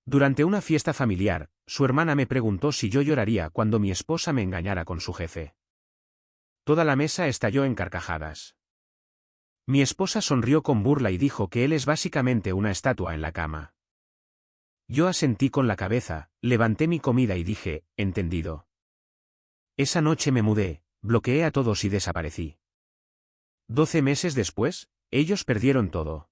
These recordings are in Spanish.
Durante una fiesta familiar, su hermana me preguntó si yo lloraría cuando mi esposa me engañara con su jefe. Toda la mesa estalló en carcajadas. Mi esposa sonrió con burla y dijo que él es básicamente una estatua en la cama. Yo asentí con la cabeza, levanté mi comida y dije, entendido. Esa noche me mudé, bloqueé a todos y desaparecí. 12 meses después, ellos perdieron todo.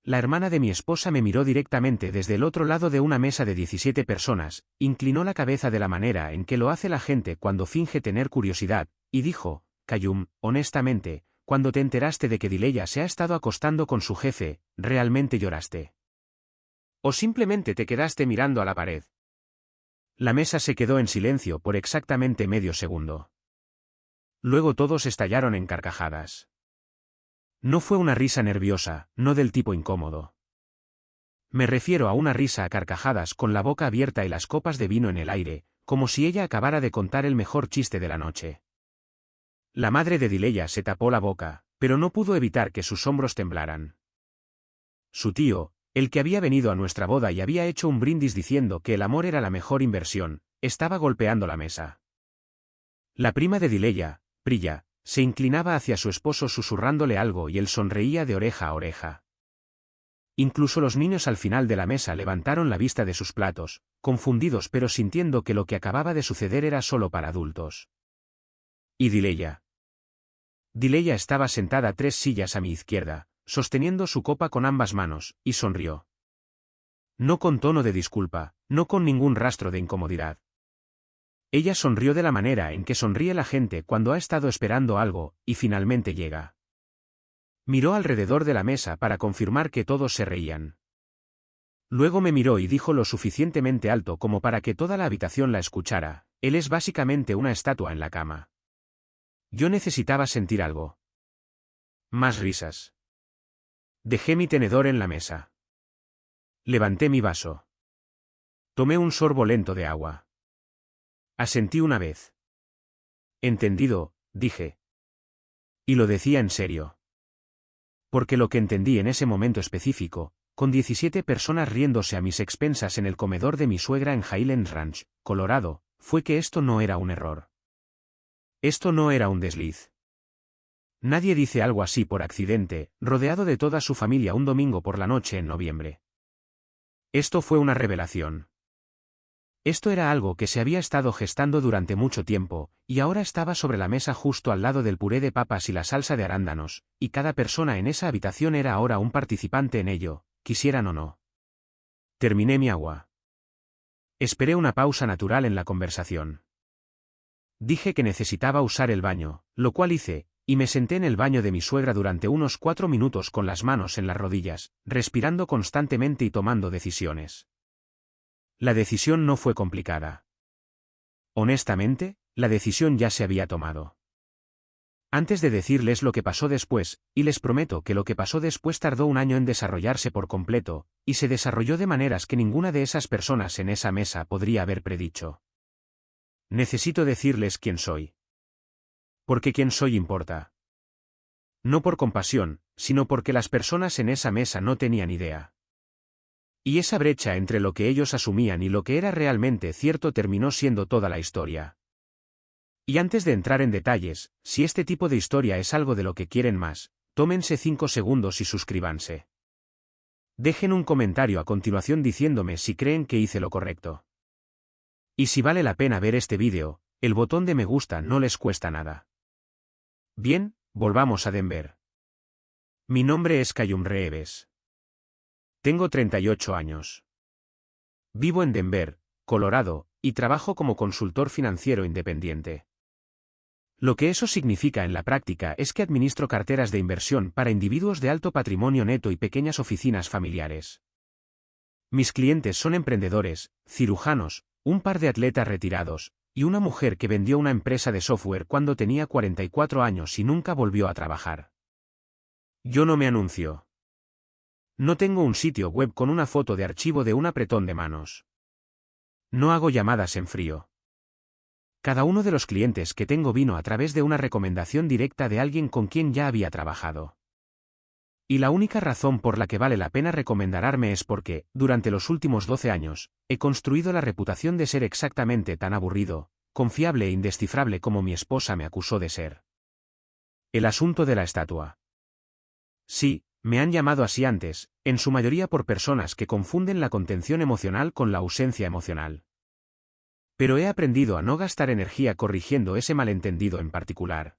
La hermana de mi esposa me miró directamente desde el otro lado de una mesa de 17 personas, inclinó la cabeza de la manera en que lo hace la gente cuando finge tener curiosidad, y dijo, Qayyum, honestamente, cuando te enteraste de que Dileya se ha estado acostando con su jefe, ¿realmente lloraste? ¿O simplemente te quedaste mirando a la pared? La mesa se quedó en silencio por exactamente medio segundo. Luego todos estallaron en carcajadas. No fue una risa nerviosa, no del tipo incómodo. Me refiero a una risa a carcajadas con la boca abierta y las copas de vino en el aire, como si ella acabara de contar el mejor chiste de la noche. La madre de Dileya se tapó la boca, pero no pudo evitar que sus hombros temblaran. Su tío, el que había venido a nuestra boda y había hecho un brindis diciendo que el amor era la mejor inversión, estaba golpeando la mesa. La prima de Dileya, Priya, se inclinaba hacia su esposo susurrándole algo y él sonreía de oreja a oreja. Incluso los niños al final de la mesa levantaron la vista de sus platos, confundidos pero sintiendo que lo que acababa de suceder era solo para adultos. ¿Y Dileya? Dileya estaba sentada 3 sillas a mi izquierda, sosteniendo su copa con ambas manos, y sonrió. No con tono de disculpa, no con ningún rastro de incomodidad. Ella sonrió de la manera en que sonríe la gente cuando ha estado esperando algo, y finalmente llega. Miró alrededor de la mesa para confirmar que todos se reían. Luego me miró y dijo lo suficientemente alto como para que toda la habitación la escuchara, él es básicamente una estatua en la cama. Yo necesitaba sentir algo. Más risas. Dejé mi tenedor en la mesa. Levanté mi vaso. Tomé un sorbo lento de agua. Asentí una vez. Entendido, dije. Y lo decía en serio. Porque lo que entendí en ese momento específico, con 17 personas riéndose a mis expensas en el comedor de mi suegra en Highlands Ranch, Colorado, fue que esto no era un error. Esto no era un desliz. Nadie dice algo así por accidente, rodeado de toda su familia un domingo por la noche en noviembre. Esto fue una revelación. Esto era algo que se había estado gestando durante mucho tiempo, y ahora estaba sobre la mesa justo al lado del puré de papas y la salsa de arándanos, y cada persona en esa habitación era ahora un participante en ello, quisieran o no. Terminé mi agua. Esperé una pausa natural en la conversación. Dije que necesitaba usar el baño, lo cual hice, y me senté en el baño de mi suegra durante unos 4 minutos con las manos en las rodillas, respirando constantemente y tomando decisiones. La decisión no fue complicada. Honestamente, la decisión ya se había tomado. Antes de decirles lo que pasó después, y les prometo que lo que pasó después tardó un año en desarrollarse por completo, y se desarrolló de maneras que ninguna de esas personas en esa mesa podría haber predicho. Necesito decirles quién soy. Porque quién soy importa. No por compasión, sino porque las personas en esa mesa no tenían idea. Y esa brecha entre lo que ellos asumían y lo que era realmente cierto terminó siendo toda la historia. Y antes de entrar en detalles, si este tipo de historia es algo de lo que quieren más, tómense 5 segundos y suscríbanse. Dejen un comentario a continuación diciéndome si creen que hice lo correcto. Y si vale la pena ver este vídeo, el botón de me gusta no les cuesta nada. Bien, volvamos a Denver. Mi nombre es Qayyum Reeves. Tengo 38 años. Vivo en Denver, Colorado, y trabajo como consultor financiero independiente. Lo que eso significa en la práctica es que administro carteras de inversión para individuos de alto patrimonio neto y pequeñas oficinas familiares. Mis clientes son emprendedores, cirujanos, un par de atletas retirados, y una mujer que vendió una empresa de software cuando tenía 44 años y nunca volvió a trabajar. Yo no me anuncio. No tengo un sitio web con una foto de archivo de un apretón de manos. No hago llamadas en frío. Cada uno de los clientes que tengo vino a través de una recomendación directa de alguien con quien ya había trabajado. Y la única razón por la que vale la pena recomendarme es porque, durante los últimos 12 años, he construido la reputación de ser exactamente tan aburrido, confiable e indescifrable como mi esposa me acusó de ser. El asunto de la estatua. Sí, me han llamado así antes, en su mayoría por personas que confunden la contención emocional con la ausencia emocional. Pero he aprendido a no gastar energía corrigiendo ese malentendido en particular.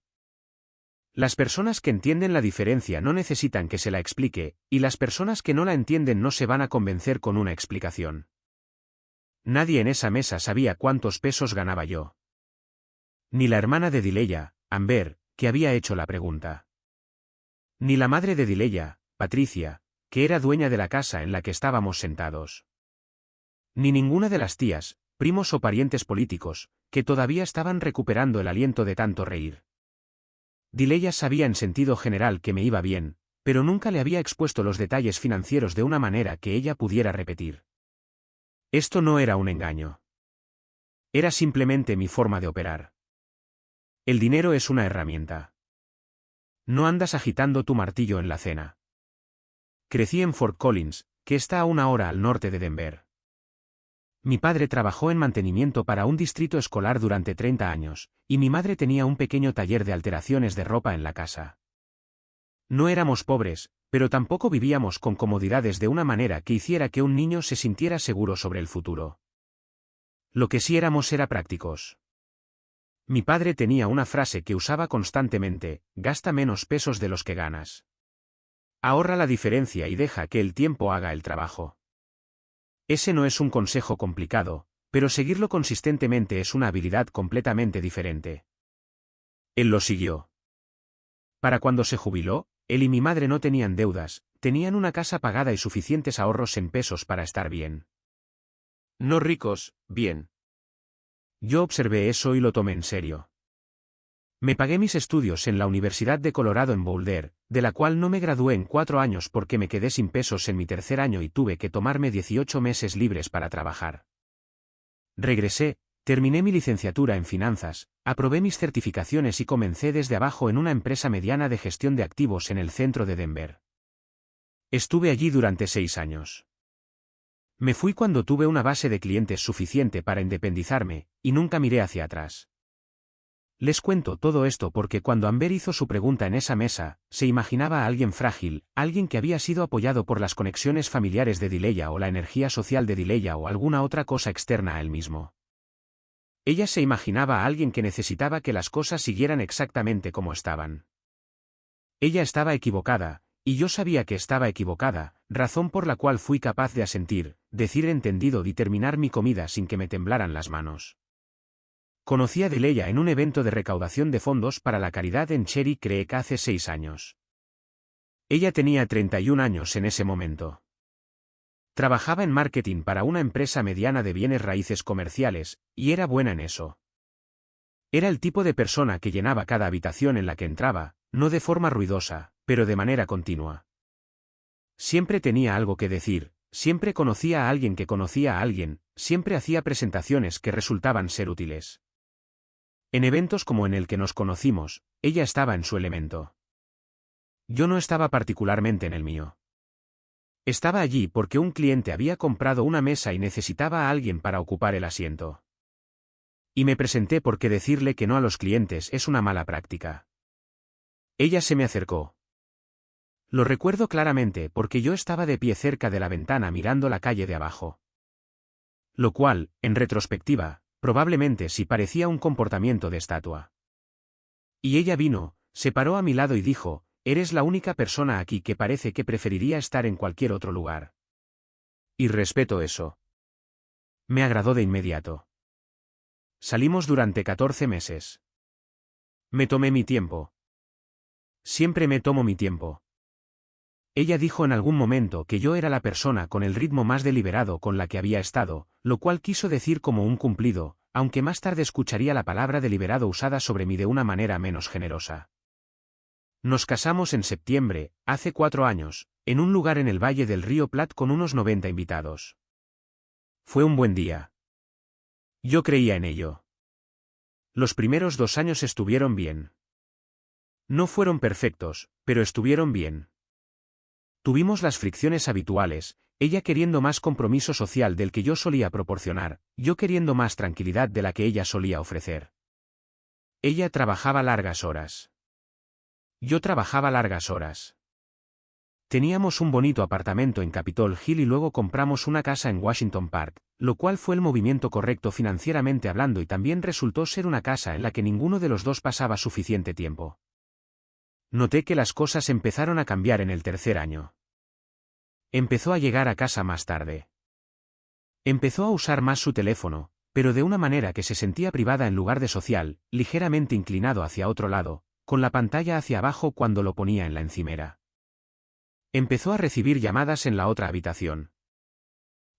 Las personas que entienden la diferencia no necesitan que se la explique, y las personas que no la entienden no se van a convencer con una explicación. Nadie en esa mesa sabía cuántos pesos ganaba yo. Ni la hermana de Dileya, Amber, que había hecho la pregunta. Ni la madre de Dileya, Patricia, que era dueña de la casa en la que estábamos sentados. Ni ninguna de las tías, primos o parientes políticos, que todavía estaban recuperando el aliento de tanto reír. Dileya sabía en sentido general que me iba bien, pero nunca le había expuesto los detalles financieros de una manera que ella pudiera repetir. Esto no era un engaño. Era simplemente mi forma de operar. El dinero es una herramienta. No andas agitando tu martillo en la cena. Crecí en Fort Collins, que está a 1 hora al norte de Denver. Mi padre trabajó en mantenimiento para un distrito escolar durante 30 años, y mi madre tenía un pequeño taller de alteraciones de ropa en la casa. No éramos pobres, pero tampoco vivíamos con comodidades de una manera que hiciera que un niño se sintiera seguro sobre el futuro. Lo que sí éramos era prácticos. Mi padre tenía una frase que usaba constantemente: gasta menos pesos de los que ganas. Ahorra la diferencia y deja que el tiempo haga el trabajo. Ese no es un consejo complicado, pero seguirlo consistentemente es una habilidad completamente diferente. Él lo siguió. Para cuando se jubiló, él y mi madre no tenían deudas, tenían una casa pagada y suficientes ahorros en pesos para estar bien. No ricos, bien. Yo observé eso y lo tomé en serio. Me pagué mis estudios en la Universidad de Colorado en Boulder, de la cual no me gradué en 4 años porque me quedé sin pesos en mi tercer año y tuve que tomarme 18 meses libres para trabajar. Regresé, terminé mi licenciatura en finanzas, aprobé mis certificaciones y comencé desde abajo en una empresa mediana de gestión de activos en el centro de Denver. Estuve allí durante 6 años. Me fui cuando tuve una base de clientes suficiente para independizarme, y nunca miré hacia atrás. Les cuento todo esto porque cuando Amber hizo su pregunta en esa mesa, se imaginaba a alguien frágil, alguien que había sido apoyado por las conexiones familiares de Dileya o la energía social de Dileya o alguna otra cosa externa a él mismo. Ella se imaginaba a alguien que necesitaba que las cosas siguieran exactamente como estaban. Ella estaba equivocada, y yo sabía que estaba equivocada, razón por la cual fui capaz de asentir, decir entendido y terminar mi comida sin que me temblaran las manos. Conocí a Dileya en un evento de recaudación de fondos para la caridad en Cherry Creek hace 6 años. Ella tenía 31 años en ese momento. Trabajaba en marketing para una empresa mediana de bienes raíces comerciales, y era buena en eso. Era el tipo de persona que llenaba cada habitación en la que entraba, no de forma ruidosa, pero de manera continua. Siempre tenía algo que decir, siempre conocía a alguien que conocía a alguien, siempre hacía presentaciones que resultaban ser útiles. En eventos como en el que nos conocimos, ella estaba en su elemento. Yo no estaba particularmente en el mío. Estaba allí porque un cliente había comprado una mesa y necesitaba a alguien para ocupar el asiento. Y me presenté porque decirle que no a los clientes es una mala práctica. Ella se me acercó. Lo recuerdo claramente porque yo estaba de pie cerca de la ventana mirando la calle de abajo. Lo cual, en retrospectiva, probablemente sí parecía un comportamiento de estatua. Y ella vino, se paró a mi lado y dijo: eres la única persona aquí que parece que preferiría estar en cualquier otro lugar. Y respeto eso. Me agradó de inmediato. Salimos durante 14 meses. Me tomé mi tiempo. Siempre me tomo mi tiempo. Ella dijo en algún momento que yo era la persona con el ritmo más deliberado con la que había estado, lo cual quiso decir como un cumplido, aunque más tarde escucharía la palabra deliberado usada sobre mí de una manera menos generosa. Nos casamos en septiembre, hace 4 años, en un lugar en el Valle del Río Platte con unos 90 invitados. Fue un buen día. Yo creía en ello. Los primeros 2 años estuvieron bien. No fueron perfectos, pero estuvieron bien. Tuvimos las fricciones habituales, ella queriendo más compromiso social del que yo solía proporcionar, yo queriendo más tranquilidad de la que ella solía ofrecer. Ella trabajaba largas horas. Yo trabajaba largas horas. Teníamos un bonito apartamento en Capitol Hill y luego compramos una casa en Washington Park, lo cual fue el movimiento correcto financieramente hablando y también resultó ser una casa en la que ninguno de los dos pasaba suficiente tiempo. Noté que las cosas empezaron a cambiar en el tercer año. Empezó a llegar a casa más tarde. Empezó a usar más su teléfono, pero de una manera que se sentía privada en lugar de social, ligeramente inclinado hacia otro lado, con la pantalla hacia abajo cuando lo ponía en la encimera. Empezó a recibir llamadas en la otra habitación.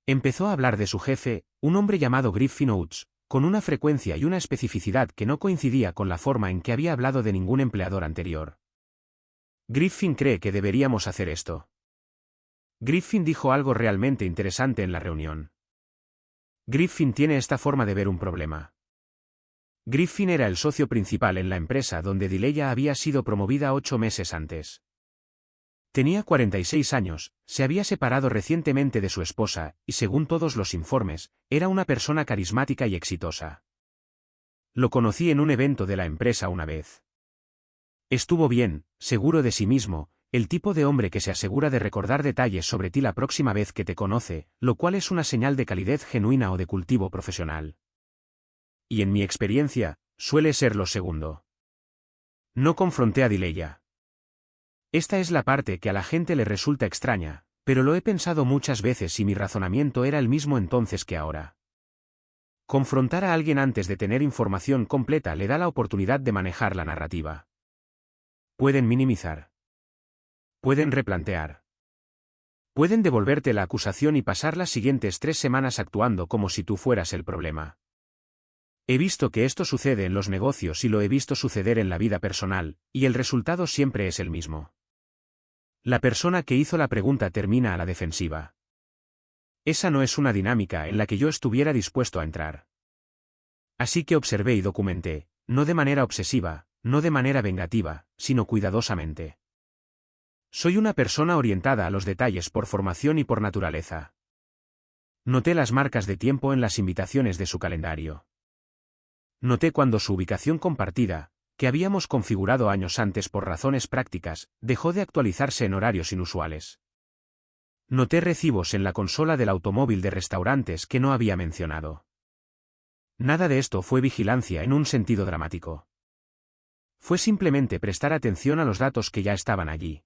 Empezó a hablar de su jefe, un hombre llamado Griffin Oates, con una frecuencia y una especificidad que no coincidía con la forma en que había hablado de ningún empleador anterior. Griffin cree que deberíamos hacer esto. Griffin dijo algo realmente interesante en la reunión. Griffin tiene esta forma de ver un problema. Griffin era el socio principal en la empresa donde Dileya había sido promovida 8 meses antes. Tenía 46 años, se había separado recientemente de su esposa, y según todos los informes, era una persona carismática y exitosa. Lo conocí en un evento de la empresa una vez. Estuvo bien, seguro de sí mismo, el tipo de hombre que se asegura de recordar detalles sobre ti la próxima vez que te conoce, lo cual es una señal de calidez genuina o de cultivo profesional. Y en mi experiencia, suele ser lo segundo. No confronté a Dileya. Esta es la parte que a la gente le resulta extraña, pero lo he pensado muchas veces y mi razonamiento era el mismo entonces que ahora. Confrontar a alguien antes de tener información completa le da la oportunidad de manejar la narrativa. Pueden minimizar. Pueden replantear. Pueden devolverte la acusación y pasar las siguientes 3 semanas actuando como si tú fueras el problema. He visto que esto sucede en los negocios y lo he visto suceder en la vida personal, y el resultado siempre es el mismo. La persona que hizo la pregunta termina a la defensiva. Esa no es una dinámica en la que yo estuviera dispuesto a entrar. Así que observé y documenté, no de manera obsesiva, no de manera vengativa, sino cuidadosamente. Soy una persona orientada a los detalles por formación y por naturaleza. Noté las marcas de tiempo en las invitaciones de su calendario. Noté cuando su ubicación compartida, que habíamos configurado años antes por razones prácticas, dejó de actualizarse en horarios inusuales. Noté recibos en la consola del automóvil de restaurantes que no había mencionado. Nada de esto fue vigilancia en un sentido dramático. Fue simplemente prestar atención a los datos que ya estaban allí.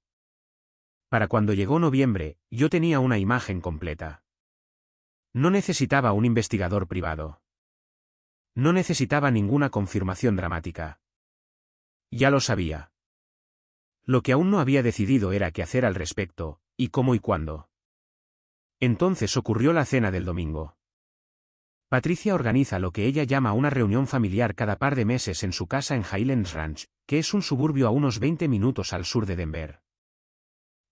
Para cuando llegó noviembre, yo tenía una imagen completa. No necesitaba un investigador privado. No necesitaba ninguna confirmación dramática. Ya lo sabía. Lo que aún no había decidido era qué hacer al respecto, y cómo y cuándo. Entonces ocurrió la cena del domingo. Patricia organiza lo que ella llama una reunión familiar cada par de meses en su casa en Highlands Ranch, que es un suburbio a unos 20 minutos al sur de Denver.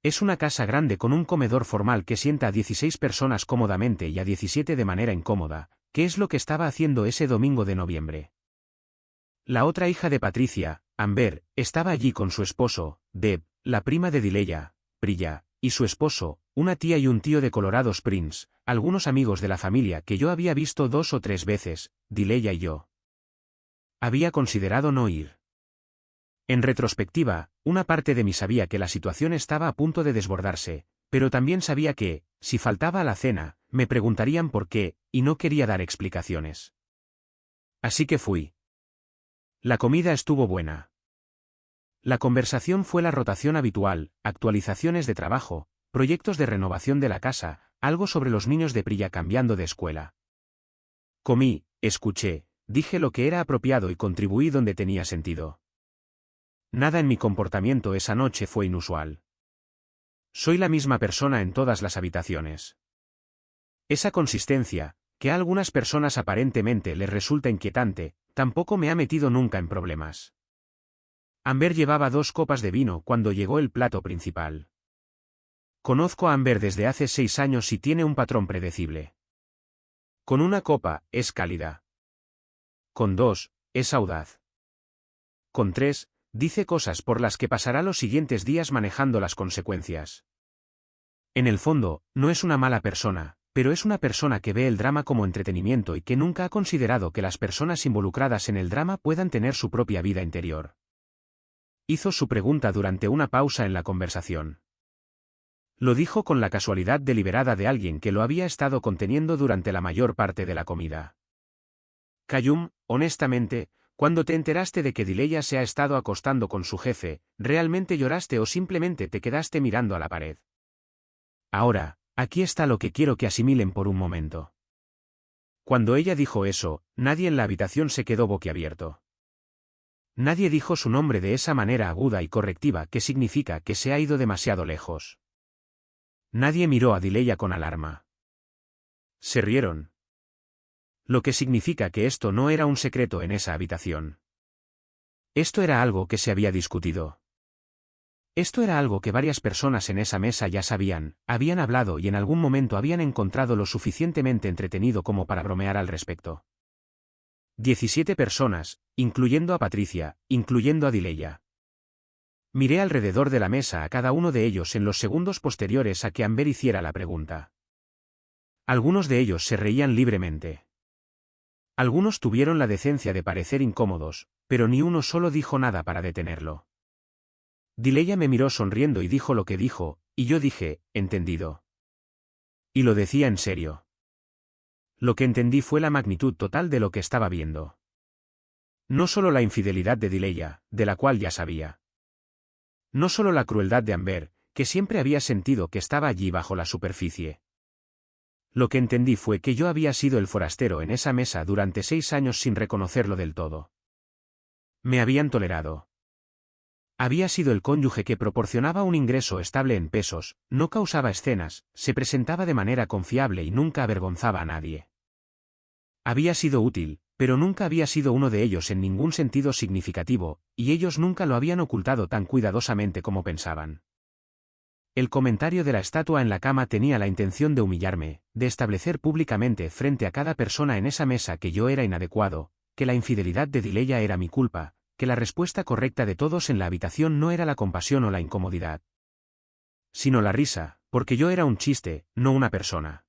Es una casa grande con un comedor formal que sienta a 16 personas cómodamente y a 17 de manera incómoda, que es lo que estaba haciendo ese domingo de noviembre. La otra hija de Patricia, Amber, estaba allí con su esposo, Deb, la prima de Dileya, Priya, y su esposo, una tía y un tío de Colorado Springs, algunos amigos de la familia que yo había visto 2 o 3 veces, Dileya y yo. Había considerado no ir. En retrospectiva, una parte de mí sabía que la situación estaba a punto de desbordarse, pero también sabía que, si faltaba a la cena, me preguntarían por qué, y no quería dar explicaciones. Así que fui. La comida estuvo buena. La conversación fue la rotación habitual, actualizaciones de trabajo, proyectos de renovación de la casa, algo sobre los niños de Priya cambiando de escuela. Comí, escuché, dije lo que era apropiado y contribuí donde tenía sentido. Nada en mi comportamiento esa noche fue inusual. Soy la misma persona en todas las habitaciones. Esa consistencia, que a algunas personas aparentemente les resulta inquietante, tampoco me ha metido nunca en problemas. Amber llevaba 2 copas de vino cuando llegó el plato principal. Conozco a Amber desde hace 6 años y tiene un patrón predecible. Con 1 copa, es cálida. Con 2, es audaz. Con 3, dice cosas por las que pasará los siguientes días manejando las consecuencias. En el fondo, no es una mala persona, pero es una persona que ve el drama como entretenimiento y que nunca ha considerado que las personas involucradas en el drama puedan tener su propia vida interior. Hizo su pregunta durante una pausa en la conversación. Lo dijo con la casualidad deliberada de alguien que lo había estado conteniendo durante la mayor parte de la comida. Kayum, honestamente, cuando te enteraste de que Dileya se ha estado acostando con su jefe, ¿realmente lloraste o simplemente te quedaste mirando a la pared? Ahora, aquí está lo que quiero que asimilen por un momento. Cuando ella dijo eso, nadie en la habitación se quedó boquiabierto. Nadie dijo su nombre de esa manera aguda y correctiva que significa que se ha ido demasiado lejos. Nadie miró a Dileya con alarma. Se rieron. Lo que significa que esto no era un secreto en esa habitación. Esto era algo que se había discutido. Esto era algo que varias personas en esa mesa ya sabían, habían hablado y en algún momento habían encontrado lo suficientemente entretenido como para bromear al respecto. 17 personas, incluyendo a Patricia, incluyendo a Dileya. Miré alrededor de la mesa a cada uno de ellos en los segundos posteriores a que Amber hiciera la pregunta. Algunos de ellos se reían libremente. Algunos tuvieron la decencia de parecer incómodos, pero ni uno solo dijo nada para detenerlo. Dileya me miró sonriendo y dijo lo que dijo, y yo dije, entendido. Y lo decía en serio. Lo que entendí fue la magnitud total de lo que estaba viendo. No solo la infidelidad de Dileya, de la cual ya sabía. No solo la crueldad de Amber, que siempre había sentido que estaba allí bajo la superficie. Lo que entendí fue que yo había sido el forastero en esa mesa durante 6 años sin reconocerlo del todo. Me habían tolerado. Había sido el cónyuge que proporcionaba un ingreso estable en pesos, no causaba escenas, se presentaba de manera confiable y nunca avergonzaba a nadie. Había sido útil, pero nunca había sido uno de ellos en ningún sentido significativo, y ellos nunca lo habían ocultado tan cuidadosamente como pensaban. El comentario de la estatua en la cama tenía la intención de humillarme, de establecer públicamente frente a cada persona en esa mesa que yo era inadecuado, que la infidelidad de Dileya era mi culpa, que la respuesta correcta de todos en la habitación no era la compasión o la incomodidad, sino la risa, porque yo era un chiste, no una persona.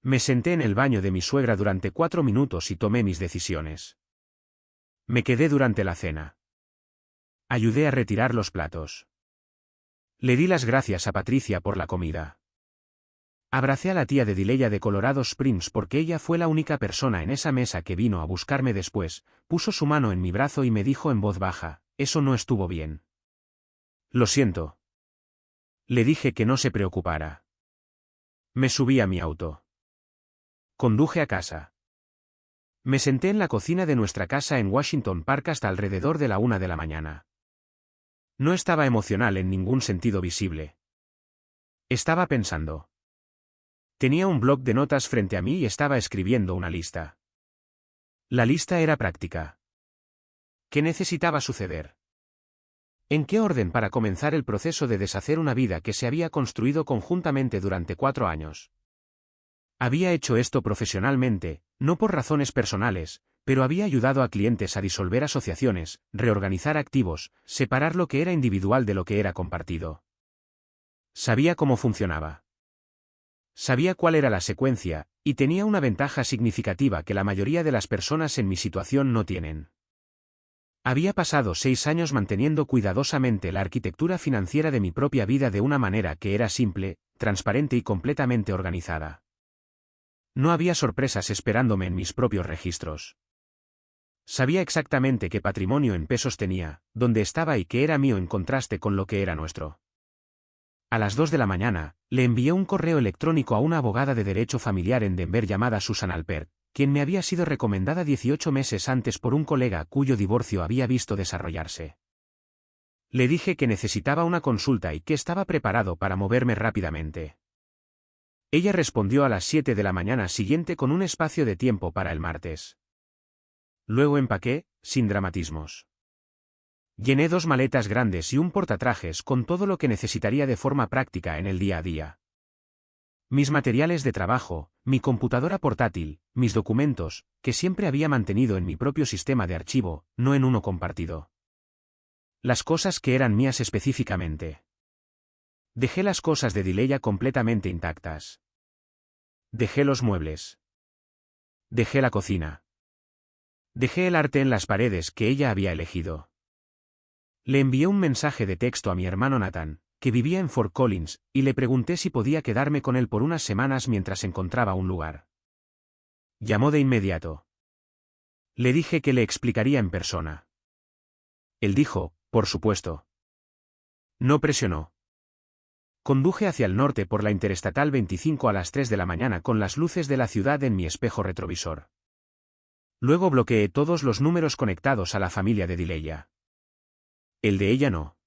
Me senté en el baño de mi suegra durante 4 minutos y tomé mis decisiones. Me quedé durante la cena. Ayudé a retirar los platos. Le di las gracias a Patricia por la comida. Abracé a la tía de Dileya de Colorado Springs porque ella fue la única persona en esa mesa que vino a buscarme después, puso su mano en mi brazo y me dijo en voz baja, eso no estuvo bien. Lo siento. Le dije que no se preocupara. Me subí a mi auto. Conduje a casa. Me senté en la cocina de nuestra casa en Washington Park hasta alrededor de la 1 de la mañana. No estaba emocional en ningún sentido visible. Estaba pensando. Tenía un bloc de notas frente a mí y estaba escribiendo una lista. La lista era práctica. ¿Qué necesitaba suceder? ¿En qué orden para comenzar el proceso de deshacer una vida que se había construido conjuntamente durante 4 años? Había hecho esto profesionalmente, no por razones personales, pero había ayudado a clientes a disolver asociaciones, reorganizar activos, separar lo que era individual de lo que era compartido. Sabía cómo funcionaba. Sabía cuál era la secuencia, y tenía una ventaja significativa que la mayoría de las personas en mi situación no tienen. Había pasado 6 años manteniendo cuidadosamente la arquitectura financiera de mi propia vida de una manera que era simple, transparente y completamente organizada. No había sorpresas esperándome en mis propios registros. Sabía exactamente qué patrimonio en pesos tenía, dónde estaba y qué era mío en contraste con lo que era nuestro. A las 2 de la mañana, le envié un correo electrónico a una abogada de derecho familiar en Denver llamada Susan Alpert, quien me había sido recomendada 18 meses antes por un colega cuyo divorcio había visto desarrollarse. Le dije que necesitaba una consulta y que estaba preparado para moverme rápidamente. Ella respondió a las 7 de la mañana siguiente con un espacio de tiempo para el martes. Luego empaqué, sin dramatismos. Llené 2 maletas grandes y un portatrajes con todo lo que necesitaría de forma práctica en el día a día. Mis materiales de trabajo, mi computadora portátil, mis documentos, que siempre había mantenido en mi propio sistema de archivo, no en uno compartido. Las cosas que eran mías específicamente. Dejé las cosas de Dileya completamente intactas. Dejé los muebles. Dejé la cocina. Dejé el arte en las paredes que ella había elegido. Le envié un mensaje de texto a mi hermano Nathan, que vivía en Fort Collins, y le pregunté si podía quedarme con él por unas semanas mientras encontraba un lugar. Llamó de inmediato. Le dije que le explicaría en persona. Él dijo, por supuesto. No presionó. Conduje hacia el norte por la Interestatal 25 a las 3 de la mañana con las luces de la ciudad en mi espejo retrovisor. Luego bloqueé todos los números conectados a la familia de Dileya. El de ella no.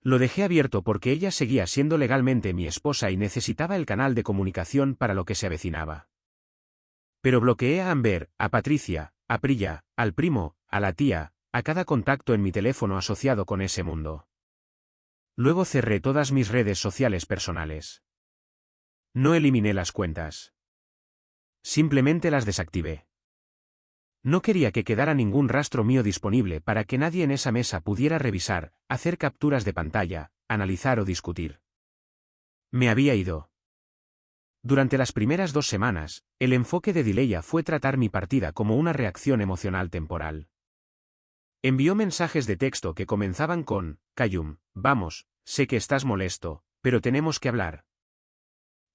Lo dejé abierto porque ella seguía siendo legalmente mi esposa y necesitaba el canal de comunicación para lo que se avecinaba. Pero bloqueé a Amber, a Patricia, a Priya, al primo, a la tía, a cada contacto en mi teléfono asociado con ese mundo. Luego cerré todas mis redes sociales personales. No eliminé las cuentas. Simplemente las desactivé. No quería que quedara ningún rastro mío disponible para que nadie en esa mesa pudiera revisar, hacer capturas de pantalla, analizar o discutir. Me había ido. Durante las primeras 2 semanas, el enfoque de Dileya fue tratar mi partida como una reacción emocional temporal. Envió mensajes de texto que comenzaban con, Callum, vamos, sé que estás molesto, pero tenemos que hablar.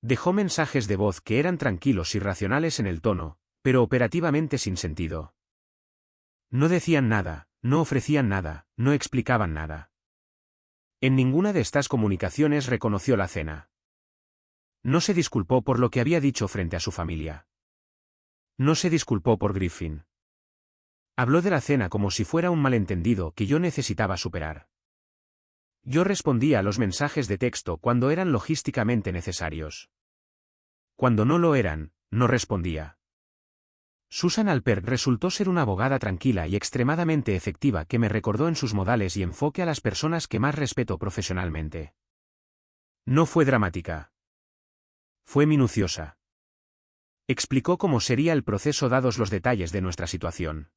Dejó mensajes de voz que eran tranquilos y racionales en el tono, pero operativamente sin sentido. No decían nada, no ofrecían nada, no explicaban nada. En ninguna de estas comunicaciones reconoció la cena. No se disculpó por lo que había dicho frente a su familia. No se disculpó por Griffin. Habló de la cena como si fuera un malentendido que yo necesitaba superar. Yo respondía a los mensajes de texto cuando eran logísticamente necesarios. Cuando no lo eran, no respondía. Susan Alpert resultó ser una abogada tranquila y extremadamente efectiva que me recordó en sus modales y enfoque a las personas que más respeto profesionalmente. No fue dramática. Fue minuciosa. Explicó cómo sería el proceso dados los detalles de nuestra situación.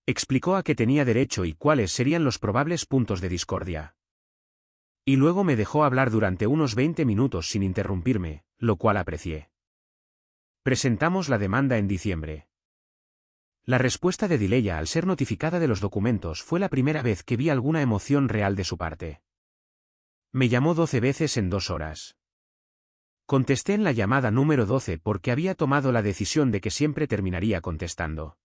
Explicó a qué tenía derecho y cuáles serían los probables puntos de discordia. Y luego me dejó hablar durante unos 20 minutos sin interrumpirme, lo cual aprecié. Presentamos la demanda en diciembre. La respuesta de Dileya al ser notificada de los documentos fue la primera vez que vi alguna emoción real de su parte. Me llamó 12 veces en 2 horas. Contesté en la llamada número 12 porque había tomado la decisión de que siempre terminaría contestando.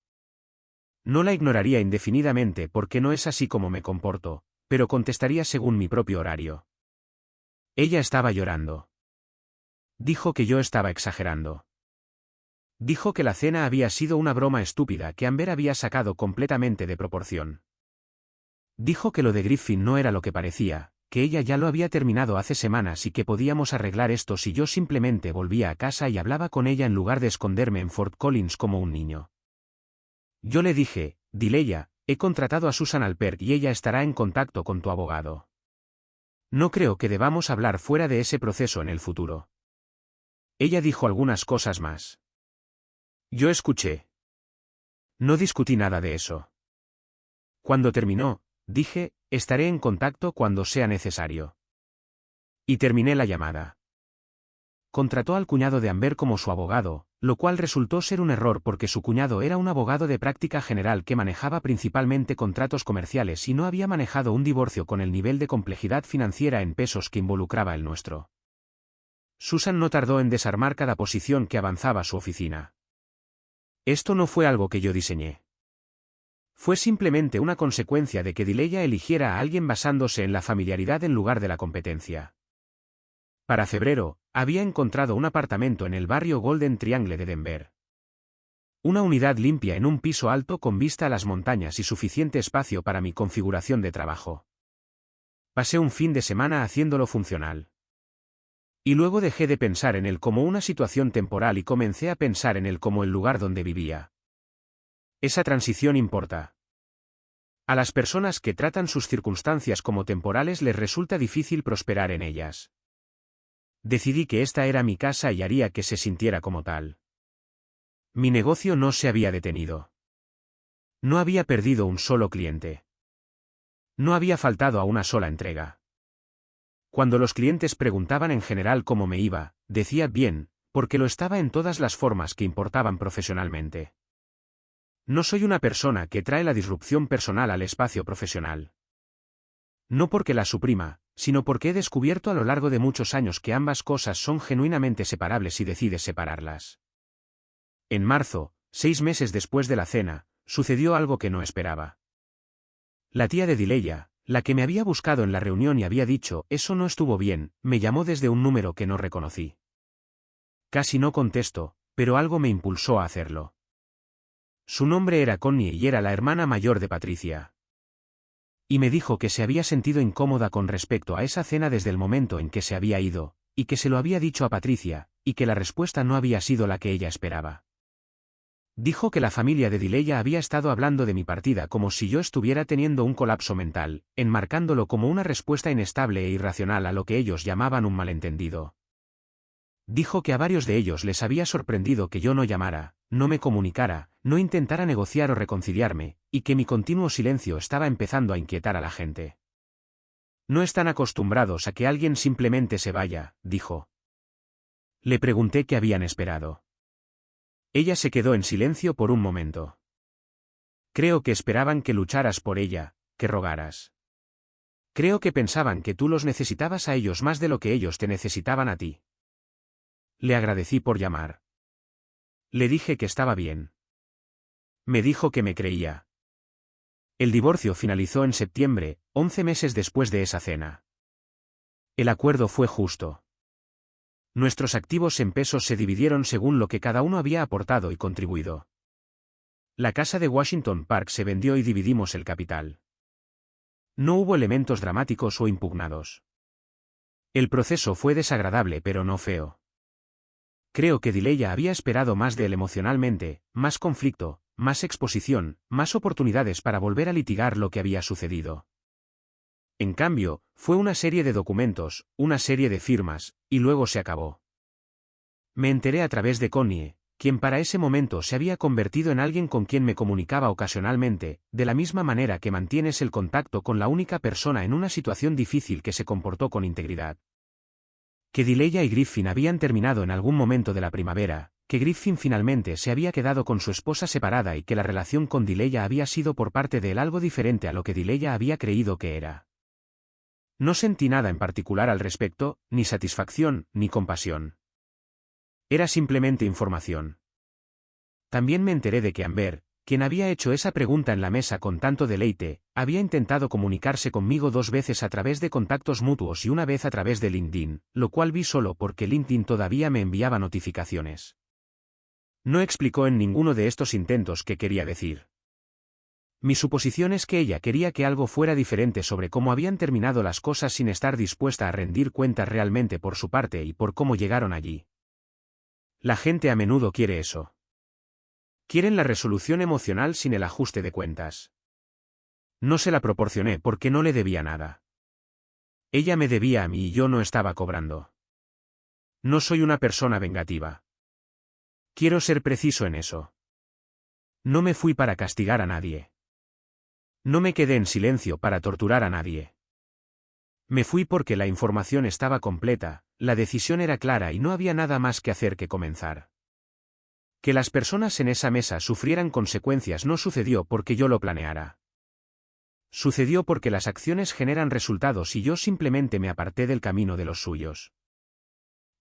No la ignoraría indefinidamente porque no es así como me comporto, pero contestaría según mi propio horario. Ella estaba llorando. Dijo que yo estaba exagerando. Dijo que la cena había sido una broma estúpida que Amber había sacado completamente de proporción. Dijo que lo de Griffin no era lo que parecía, que ella ya lo había terminado hace semanas y que podíamos arreglar esto si yo simplemente volvía a casa y hablaba con ella en lugar de esconderme en Fort Collins como un niño. Yo le dije, Dileya, he contratado a Susan Alpert y ella estará en contacto con tu abogado. No creo que debamos hablar fuera de ese proceso en el futuro. Ella dijo algunas cosas más. Yo escuché. No discutí nada de eso. Cuando terminó, dije, estaré en contacto cuando sea necesario. Y terminé la llamada. Contrató al cuñado de Amber como su abogado, lo cual resultó ser un error porque su cuñado era un abogado de práctica general que manejaba principalmente contratos comerciales y no había manejado un divorcio con el nivel de complejidad financiera en pesos que involucraba el nuestro. Susan no tardó en desarmar cada posición que avanzaba a su oficina. Esto no fue algo que yo diseñé. Fue simplemente una consecuencia de que Dileya eligiera a alguien basándose en la familiaridad en lugar de la competencia. Para febrero, había encontrado un apartamento en el barrio Golden Triangle de Denver. Una unidad limpia en un piso alto con vista a las montañas y suficiente espacio para mi configuración de trabajo. Pasé un fin de semana haciéndolo funcional. Y luego dejé de pensar en él como una situación temporal y comencé a pensar en él como el lugar donde vivía. Esa transición importa. A las personas que tratan sus circunstancias como temporales les resulta difícil prosperar en ellas. Decidí que esta era mi casa y haría que se sintiera como tal. Mi negocio no se había detenido. No había perdido un solo cliente. No había faltado a una sola entrega. Cuando los clientes preguntaban en general cómo me iba, decía bien, porque lo estaba en todas las formas que importaban profesionalmente. No soy una persona que trae la disrupción personal al espacio profesional. No porque la suprima, sino porque he descubierto a lo largo de muchos años que ambas cosas son genuinamente separables si decides separarlas. En marzo, 6 meses después de la cena, sucedió algo que no esperaba. La tía de Dileya, la que me había buscado en la reunión y había dicho «eso no estuvo bien», me llamó desde un número que no reconocí. Casi no contesto, pero algo me impulsó a hacerlo. Su nombre era Connie y era la hermana mayor de Patricia. Y me dijo que se había sentido incómoda con respecto a esa cena desde el momento en que se había ido, y que se lo había dicho a Patricia, y que la respuesta no había sido la que ella esperaba. Dijo que la familia de Dileya había estado hablando de mi partida como si yo estuviera teniendo un colapso mental, enmarcándolo como una respuesta inestable e irracional a lo que ellos llamaban un malentendido. Dijo que a varios de ellos les había sorprendido que yo no llamara, no me comunicara, no intentara negociar o reconciliarme, y que mi continuo silencio estaba empezando a inquietar a la gente. No están acostumbrados a que alguien simplemente se vaya, dijo. Le pregunté qué habían esperado. Ella se quedó en silencio por un momento. Creo que esperaban que lucharas por ella, que rogaras. Creo que pensaban que tú los necesitabas a ellos más de lo que ellos te necesitaban a ti. Le agradecí por llamar. Le dije que estaba bien. Me dijo que me creía. El divorcio finalizó en septiembre, 11 meses después de esa cena. El acuerdo fue justo. Nuestros activos en pesos se dividieron según lo que cada uno había aportado y contribuido. La casa de Washington Park se vendió y dividimos el capital. No hubo elementos dramáticos o impugnados. El proceso fue desagradable pero no feo. Creo que Dileya había esperado más de él emocionalmente, más conflicto, más exposición, más oportunidades para volver a litigar lo que había sucedido. En cambio, fue una serie de documentos, una serie de firmas, y luego se acabó. Me enteré a través de Connie, quien para ese momento se había convertido en alguien con quien me comunicaba ocasionalmente, de la misma manera que mantienes el contacto con la única persona en una situación difícil que se comportó con integridad. Que Dileya y Griffin habían terminado en algún momento de la primavera, que Griffin finalmente se había quedado con su esposa separada y que la relación con Dileya había sido por parte de él algo diferente a lo que Dileya había creído que era. No sentí nada en particular al respecto, ni satisfacción, ni compasión. Era simplemente información. También me enteré de que Amber, quien había hecho esa pregunta en la mesa con tanto deleite, había intentado comunicarse conmigo 2 veces a través de contactos mutuos y una vez a través de LinkedIn, lo cual vi solo porque LinkedIn todavía me enviaba notificaciones. No explicó en ninguno de estos intentos qué quería decir. Mi suposición es que ella quería que algo fuera diferente sobre cómo habían terminado las cosas sin estar dispuesta a rendir cuentas realmente por su parte y por cómo llegaron allí. La gente a menudo quiere eso. Quieren la resolución emocional sin el ajuste de cuentas. No se la proporcioné porque no le debía nada. Ella me debía a mí y yo no estaba cobrando. No soy una persona vengativa. Quiero ser preciso en eso. No me fui para castigar a nadie. No me quedé en silencio para torturar a nadie. Me fui porque la información estaba completa, la decisión era clara y no había nada más que hacer que comenzar. Que las personas en esa mesa sufrieran consecuencias no sucedió porque yo lo planeara. Sucedió porque las acciones generan resultados y yo simplemente me aparté del camino de los suyos.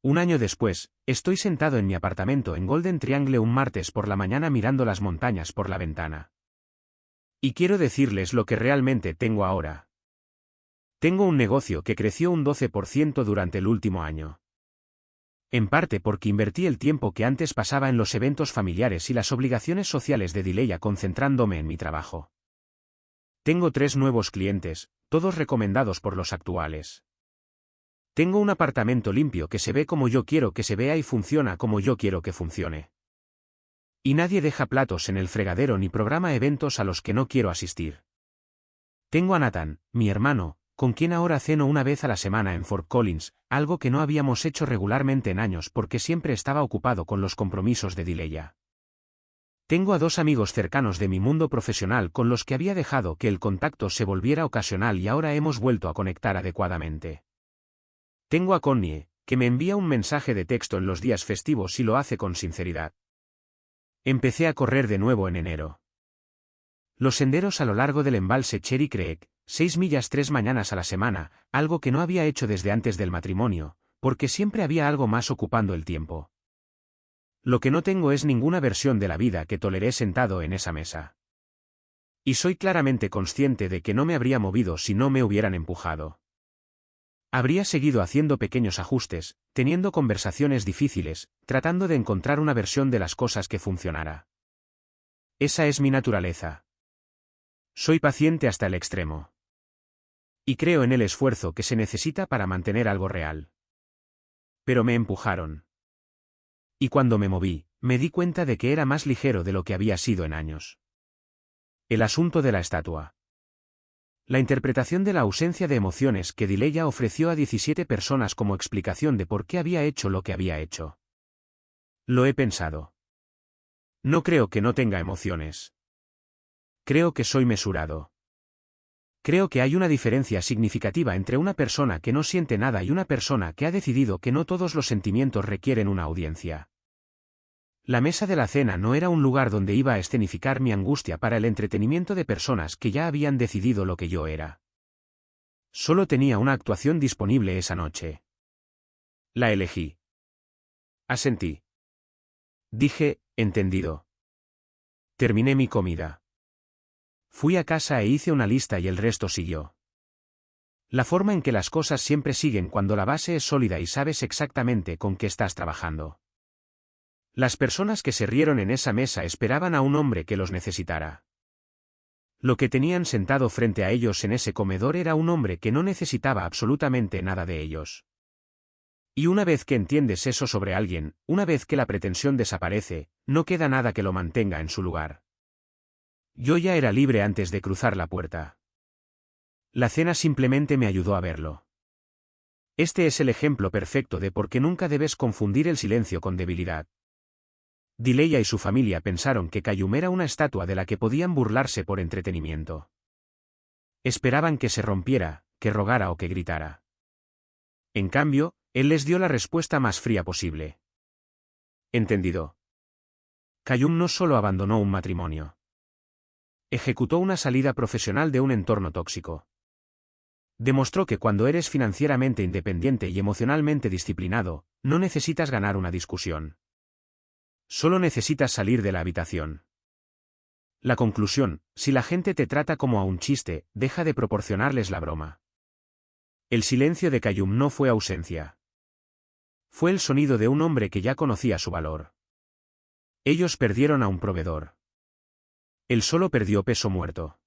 Un año después, estoy sentado en mi apartamento en Golden Triangle un martes por la mañana mirando las montañas por la ventana. Y quiero decirles lo que realmente tengo ahora. Tengo un negocio que creció un 12% durante el último año. En parte porque invertí el tiempo que antes pasaba en los eventos familiares y las obligaciones sociales de Dileya concentrándome en mi trabajo. Tengo 3 nuevos clientes, todos recomendados por los actuales. Tengo un apartamento limpio que se ve como yo quiero que se vea y funciona como yo quiero que funcione. Y nadie deja platos en el fregadero ni programa eventos a los que no quiero asistir. Tengo a Nathan, mi hermano, con quien ahora ceno una vez a la semana en Fort Collins, algo que no habíamos hecho regularmente en años porque siempre estaba ocupado con los compromisos de Dileya. Tengo a 2 amigos cercanos de mi mundo profesional con los que había dejado que el contacto se volviera ocasional y ahora hemos vuelto a conectar adecuadamente. Tengo a Connie, que me envía un mensaje de texto en los días festivos y lo hace con sinceridad. Empecé a correr de nuevo en enero. Los senderos a lo largo del embalse Cherry Creek, 6 millas 3 mañanas a la semana, algo que no había hecho desde antes del matrimonio, porque siempre había algo más ocupando el tiempo. Lo que no tengo es ninguna versión de la vida que toleré sentado en esa mesa. Y soy claramente consciente de que no me habría movido si no me hubieran empujado. Habría seguido haciendo pequeños ajustes, teniendo conversaciones difíciles, tratando de encontrar una versión de las cosas que funcionara. Esa es mi naturaleza. Soy paciente hasta el extremo. Y creo en el esfuerzo que se necesita para mantener algo real. Pero me empujaron. Y cuando me moví, me di cuenta de que era más ligero de lo que había sido en años. El asunto de la estatua. La interpretación de la ausencia de emociones que Dileya ofreció a 17 personas como explicación de por qué había hecho lo que había hecho. Lo he pensado. No creo que no tenga emociones. Creo que soy mesurado. Creo que hay una diferencia significativa entre una persona que no siente nada y una persona que ha decidido que no todos los sentimientos requieren una audiencia. La mesa de la cena no era un lugar donde iba a escenificar mi angustia para el entretenimiento de personas que ya habían decidido lo que yo era. Solo tenía una actuación disponible esa noche. La elegí. Asentí. Dije, entendido. Terminé mi comida. Fui a casa e hice una lista y el resto siguió. La forma en que las cosas siempre siguen cuando la base es sólida y sabes exactamente con qué estás trabajando. Las personas que se rieron en esa mesa esperaban a un hombre que los necesitara. Lo que tenían sentado frente a ellos en ese comedor era un hombre que no necesitaba absolutamente nada de ellos. Y una vez que entiendes eso sobre alguien, una vez que la pretensión desaparece, no queda nada que lo mantenga en su lugar. Yo ya era libre antes de cruzar la puerta. La cena simplemente me ayudó a verlo. Este es el ejemplo perfecto de por qué nunca debes confundir el silencio con debilidad. Dileya y su familia pensaron que Cayum era una estatua de la que podían burlarse por entretenimiento. Esperaban que se rompiera, que rogara o que gritara. En cambio, él les dio la respuesta más fría posible. Entendido. Cayum no solo abandonó un matrimonio. Ejecutó una salida profesional de un entorno tóxico. Demostró que cuando eres financieramente independiente y emocionalmente disciplinado, no necesitas ganar una discusión. Solo necesitas salir de la habitación. La conclusión: si la gente te trata como a un chiste, deja de proporcionarles la broma. El silencio de Cayum no fue ausencia. Fue el sonido de un hombre que ya conocía su valor. Ellos perdieron a un proveedor. Él solo perdió peso muerto.